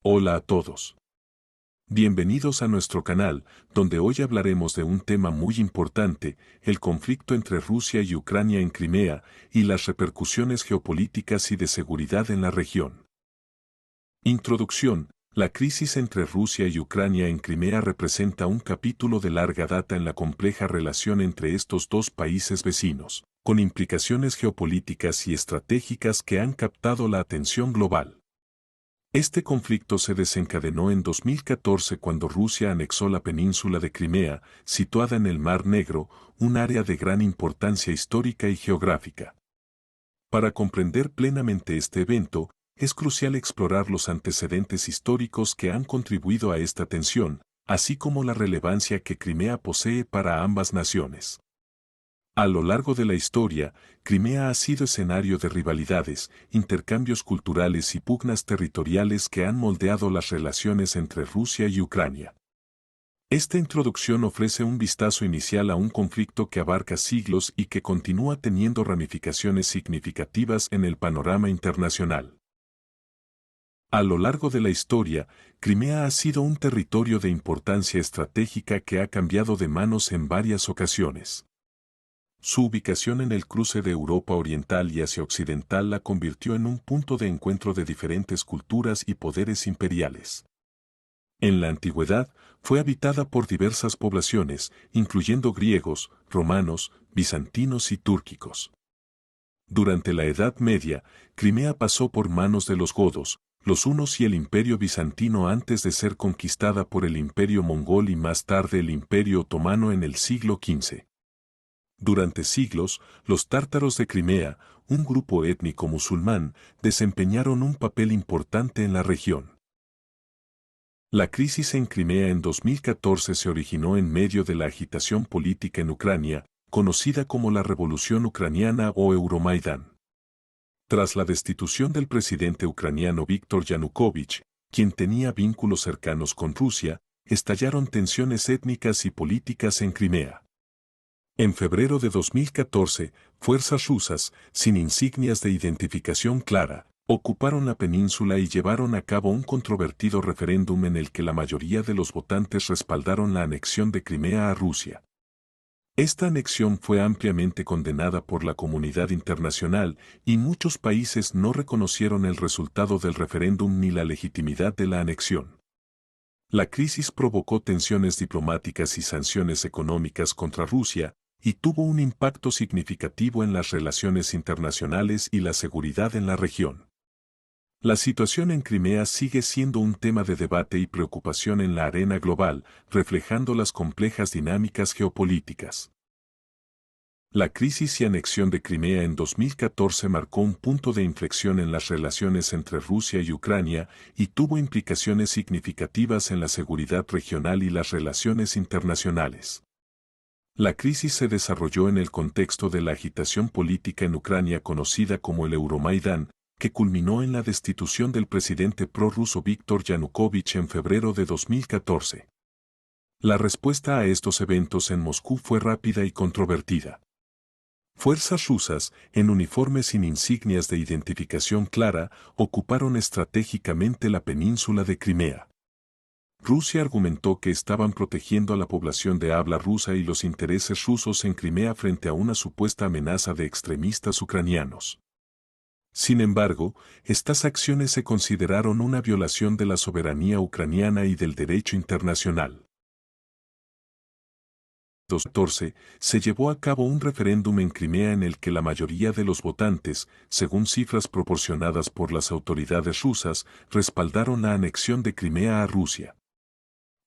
Hola a todos. Bienvenidos a nuestro canal, donde hoy hablaremos de un tema muy importante, el conflicto entre Rusia y Ucrania en Crimea, y las repercusiones geopolíticas y de seguridad en la región. Introducción. La crisis entre Rusia y Ucrania en Crimea representa un capítulo de larga data en la compleja relación entre estos dos países vecinos, con implicaciones geopolíticas y estratégicas que han captado la atención global. Este conflicto se desencadenó en 2014 cuando Rusia anexó la península de Crimea, situada en el Mar Negro, un área de gran importancia histórica y geográfica. Para comprender plenamente este evento, es crucial explorar los antecedentes históricos que han contribuido a esta tensión, así como la relevancia que Crimea posee para ambas naciones. A lo largo de la historia, Crimea ha sido escenario de rivalidades, intercambios culturales y pugnas territoriales que han moldeado las relaciones entre Rusia y Ucrania. Esta introducción ofrece un vistazo inicial a un conflicto que abarca siglos y que continúa teniendo ramificaciones significativas en el panorama internacional. A lo largo de la historia, Crimea ha sido un territorio de importancia estratégica que ha cambiado de manos en varias ocasiones. Su ubicación en el cruce de Europa Oriental y Asia Occidental la convirtió en un punto de encuentro de diferentes culturas y poderes imperiales. En la antigüedad, fue habitada por diversas poblaciones, incluyendo griegos, romanos, bizantinos y túrquicos. Durante la Edad Media, Crimea pasó por manos de los godos, los hunos y el Imperio bizantino antes de ser conquistada por el Imperio mongol y más tarde el Imperio otomano en el siglo XV. Durante siglos, los tártaros de Crimea, un grupo étnico musulmán, desempeñaron un papel importante en la región. La crisis en Crimea en 2014 se originó en medio de la agitación política en Ucrania, conocida como la Revolución Ucraniana o Euromaidán. Tras la destitución del presidente ucraniano Víktor Yanukovych, quien tenía vínculos cercanos con Rusia, estallaron tensiones étnicas y políticas en Crimea. En febrero de 2014, fuerzas rusas, sin insignias de identificación clara, ocuparon la península y llevaron a cabo un controvertido referéndum en el que la mayoría de los votantes respaldaron la anexión de Crimea a Rusia. Esta anexión fue ampliamente condenada por la comunidad internacional y muchos países no reconocieron el resultado del referéndum ni la legitimidad de la anexión. La crisis provocó tensiones diplomáticas y sanciones económicas contra Rusia, y tuvo un impacto significativo en las relaciones internacionales y la seguridad en la región. La situación en Crimea sigue siendo un tema de debate y preocupación en la arena global, reflejando las complejas dinámicas geopolíticas. La crisis y anexión de Crimea en 2014 marcó un punto de inflexión en las relaciones entre Rusia y Ucrania y tuvo implicaciones significativas en la seguridad regional y las relaciones internacionales. La crisis se desarrolló en el contexto de la agitación política en Ucrania conocida como el Euromaidán, que culminó en la destitución del presidente prorruso Víktor Yanukovych en febrero de 2014. La respuesta a estos eventos en Moscú fue rápida y controvertida. Fuerzas rusas, en uniformes sin insignias de identificación clara, ocuparon estratégicamente la península de Crimea. Rusia argumentó que estaban protegiendo a la población de habla rusa y los intereses rusos en Crimea frente a una supuesta amenaza de extremistas ucranianos. Sin embargo, estas acciones se consideraron una violación de la soberanía ucraniana y del derecho internacional. En 2014, se llevó a cabo un referéndum en Crimea en el que la mayoría de los votantes, según cifras proporcionadas por las autoridades rusas, respaldaron la anexión de Crimea a Rusia.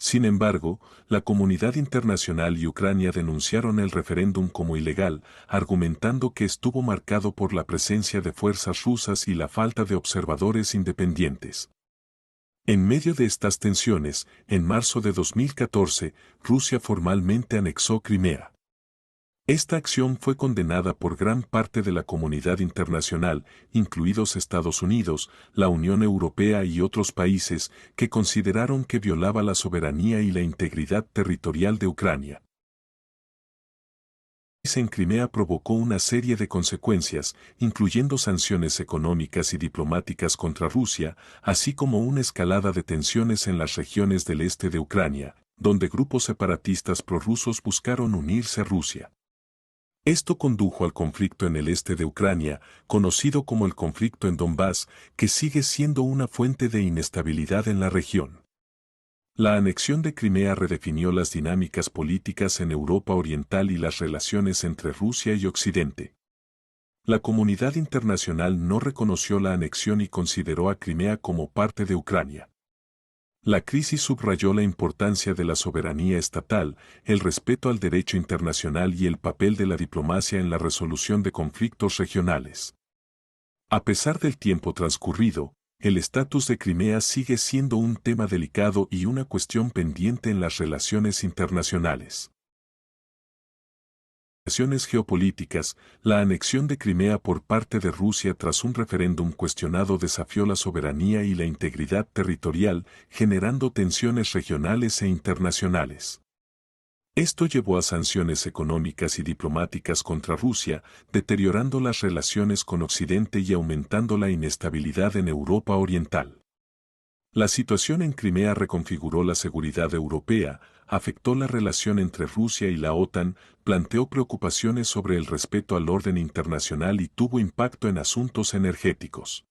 Sin embargo, la comunidad internacional y Ucrania denunciaron el referéndum como ilegal, argumentando que estuvo marcado por la presencia de fuerzas rusas y la falta de observadores independientes. En medio de estas tensiones, en marzo de 2014, Rusia formalmente anexó Crimea. Esta acción fue condenada por gran parte de la comunidad internacional, incluidos Estados Unidos, la Unión Europea y otros países, que consideraron que violaba la soberanía y la integridad territorial de Ucrania. En Crimea provocó una serie de consecuencias, incluyendo sanciones económicas y diplomáticas contra Rusia, así como una escalada de tensiones en las regiones del este de Ucrania, donde grupos separatistas prorrusos buscaron unirse a Rusia. Esto condujo al conflicto en el este de Ucrania, conocido como el conflicto en Donbass, que sigue siendo una fuente de inestabilidad en la región. La anexión de Crimea redefinió las dinámicas políticas en Europa Oriental y las relaciones entre Rusia y Occidente. La comunidad internacional no reconoció la anexión y consideró a Crimea como parte de Ucrania. La crisis subrayó la importancia de la soberanía estatal, el respeto al derecho internacional y el papel de la diplomacia en la resolución de conflictos regionales. A pesar del tiempo transcurrido, el estatus de Crimea sigue siendo un tema delicado y una cuestión pendiente en las relaciones internacionales. Relaciones geopolíticas, la anexión de Crimea por parte de Rusia tras un referéndum cuestionado desafió la soberanía y la integridad territorial, generando tensiones regionales e internacionales. Esto llevó a sanciones económicas y diplomáticas contra Rusia, deteriorando las relaciones con Occidente y aumentando la inestabilidad en Europa Oriental. La situación en Crimea reconfiguró la seguridad europea, afectó la relación entre Rusia y la OTAN, planteó preocupaciones sobre el respeto al orden internacional y tuvo impacto en asuntos energéticos.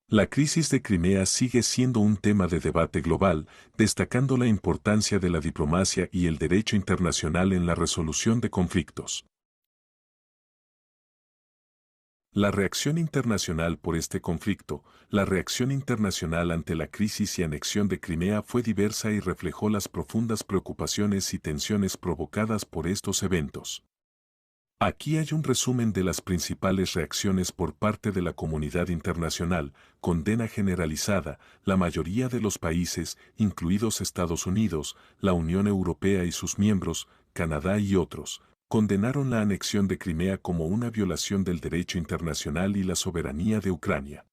La crisis de Crimea sigue siendo un tema de debate global, destacando la importancia de la diplomacia y el derecho internacional en la resolución de conflictos. La reacción internacional por este conflicto, la reacción internacional ante la crisis y anexión de Crimea fue diversa y reflejó las profundas preocupaciones y tensiones provocadas por estos eventos. Aquí hay un resumen de las principales reacciones por parte de la comunidad internacional: condena generalizada. La mayoría de los países, incluidos Estados Unidos, la Unión Europea y sus miembros, Canadá y otros, condenaron la anexión de Crimea como una violación del derecho internacional y la soberanía de Ucrania.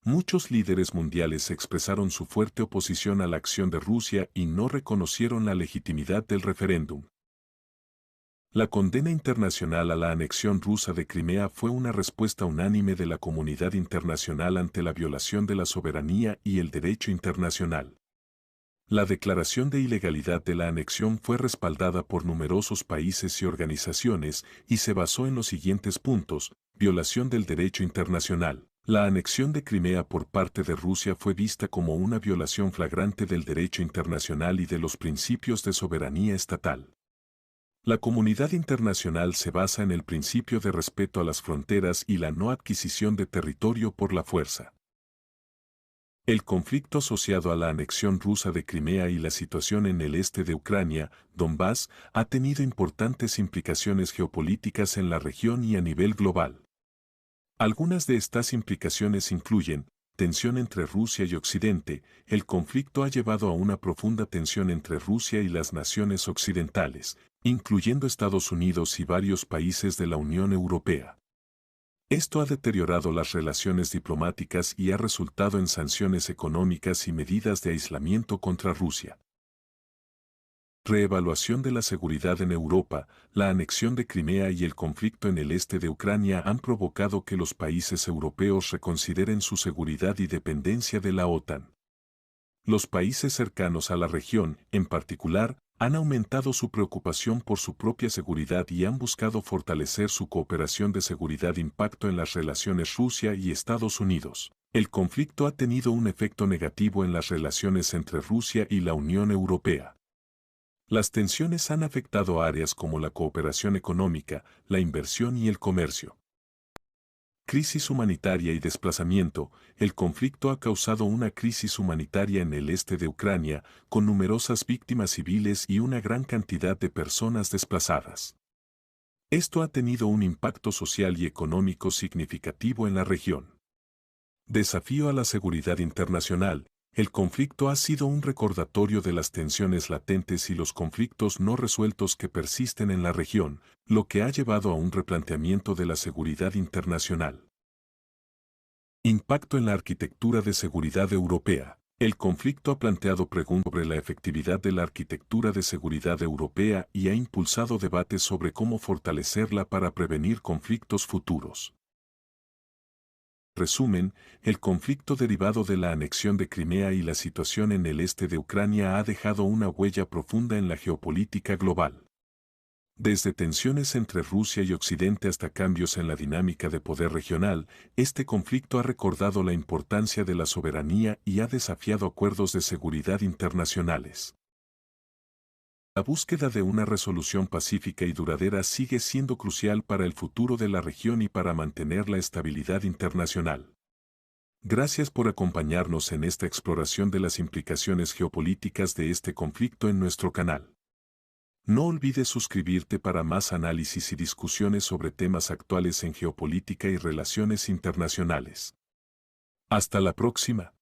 Muchos líderes mundiales expresaron su fuerte oposición a la acción de Rusia y no reconocieron la legitimidad del referéndum. La condena internacional a la anexión rusa de Crimea fue una respuesta unánime de la comunidad internacional ante la violación de la soberanía y el derecho internacional. La declaración de ilegalidad de la anexión fue respaldada por numerosos países y organizaciones y se basó en los siguientes puntos: violación del derecho internacional. La anexión de Crimea por parte de Rusia fue vista como una violación flagrante del derecho internacional y de los principios de soberanía estatal. La comunidad internacional se basa en el principio de respeto a las fronteras y la no adquisición de territorio por la fuerza. El conflicto asociado a la anexión rusa de Crimea y la situación en el este de Ucrania, Donbass, ha tenido importantes implicaciones geopolíticas en la región y a nivel global. Algunas de estas implicaciones incluyen: tensión entre Rusia y Occidente. El conflicto ha llevado a una profunda tensión entre Rusia y las naciones occidentales, incluyendo Estados Unidos y varios países de la Unión Europea. Esto ha deteriorado las relaciones diplomáticas y ha resultado en sanciones económicas y medidas de aislamiento contra Rusia. Reevaluación de la seguridad en Europa. La anexión de Crimea y el conflicto en el este de Ucrania han provocado que los países europeos reconsideren su seguridad y dependencia de la OTAN. Los países cercanos a la región, en particular, han aumentado su preocupación por su propia seguridad y han buscado fortalecer su cooperación de seguridad. Impacto en las relaciones Rusia y Estados Unidos. El conflicto ha tenido un efecto negativo en las relaciones entre Rusia y la Unión Europea. Las tensiones han afectado áreas como la cooperación económica, la inversión y el comercio. Crisis humanitaria y desplazamiento. El conflicto ha causado una crisis humanitaria en el este de Ucrania, con numerosas víctimas civiles y una gran cantidad de personas desplazadas. Esto ha tenido un impacto social y económico significativo en la región. Desafío a la seguridad internacional. El conflicto ha sido un recordatorio de las tensiones latentes y los conflictos no resueltos que persisten en la región, lo que ha llevado a un replanteamiento de la seguridad internacional. Impacto en la arquitectura de seguridad europea. El conflicto ha planteado preguntas sobre la efectividad de la arquitectura de seguridad europea y ha impulsado debates sobre cómo fortalecerla para prevenir conflictos futuros. Resumen, el conflicto derivado de la anexión de Crimea y la situación en el este de Ucrania ha dejado una huella profunda en la geopolítica global. Desde tensiones entre Rusia y Occidente hasta cambios en la dinámica de poder regional, este conflicto ha recordado la importancia de la soberanía y ha desafiado acuerdos de seguridad internacionales. La búsqueda de una resolución pacífica y duradera sigue siendo crucial para el futuro de la región y para mantener la estabilidad internacional. Gracias por acompañarnos en esta exploración de las implicaciones geopolíticas de este conflicto en nuestro canal. No olvides suscribirte para más análisis y discusiones sobre temas actuales en geopolítica y relaciones internacionales. Hasta la próxima.